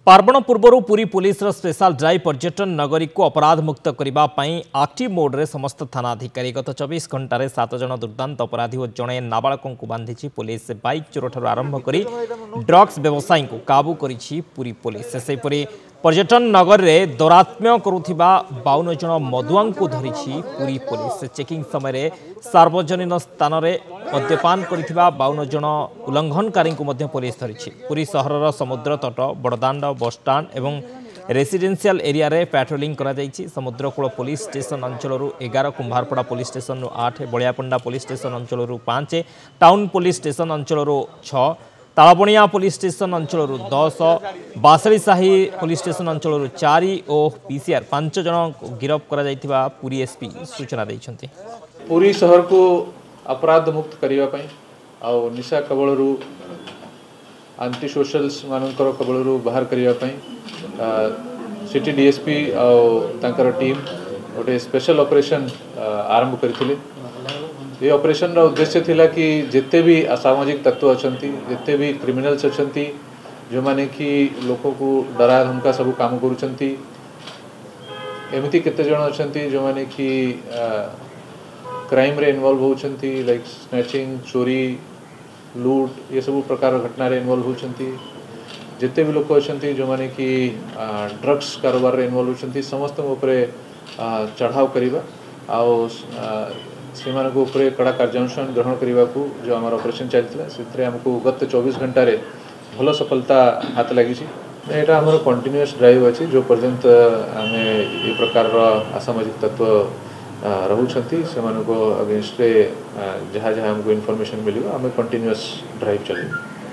पार्वण पूर्व Puri police special drive पर्यटन नगरी को अपराध मुक्त करने एक्टिव मोड रे समस्त थाना अधिकारी गत 24 घंटे 7 जन दुर्दांत अपराधी और जड़े नाबालकों को बांधी पुलिस बाइक चोर ठार आरंभ कर ड्रग्स व्यवसायी को काबू करी पुरी पुलिस सेपरी पर्यटन नगर में दौरात्म्य करुथिबा 52 जन मदुआ को धरी पुरी पुलिस चेकिंग समय सार्वजनिक स्थान में मद्यपान करिथिबा 52 जन उल्लंघनकारी को मध्य पुलिस धरी पुरी सहर समुद्र तट बड़दाण्ड बसस्टाण्ड एवं रेसिडेंशियल एरिया रे पेट्रोलिंग करा जायछि। समुद्रकूल पुलिस स्टेशन अंचल 11 कुंभारपड़ा police station 8 Baliapanda police station अंचल 5 टाउन पुलिस स्टेशन अंचल 6 तालबणिया पुलिस स्टेशन अंचल 10 बासळीसाही पुलिस स्टेशन अंचल 4 और पीसीआर 5 जन गिरफ्त करा जायथिबा पुरी एसपी सूचना दैछन्ति। पुरी शहर को अपराध मुक्त करने आ निशा कबलू आंटी सोशल्स मानकर कबलू बाहर करने सिटी डीएसपी आर टीम गोटे स्पेशल ऑपरेशन आरंभ करथिले। ये ऑपरेशन रा उद्देश्य थिला कि जिते भी असामाजिक तत्व अछंती जिते भी क्रिमिनल्स अछंती जो माने कि लोक को डरा धमका सब काम करूछंती एमती केते जण अछंती जो माने कि क्राइम रे इन्वॉल्व होछंती लाइक स्नैचिंग चोरी लूट ये सब प्रकार घटना रे इन्वॉल्व होछंती जिते भी लोक अछंती जो माने कि ड्रग्स कारोबार रे इन्वॉल्व होछंती समस्त ऊपर चढ़ाव करिबा आउ सीमान को ऊपर कड़ा कार्यानुष्ठान ग्रहण करने को जो आम ऑपरेशन चलता से आमको गत 24 घंटे भल सफलता हाथ लगी। यहाँ आम कंटिन्यूअस ड्राइव अच्छी जो पर्यंत आम ये प्रकार असामाजिक तत्व रोचंती से अगेंस्ट जहाँ जहाँ हमको इनफॉरमेशन मिले आम कंटिन्यूअस ड्राइव चलेगी।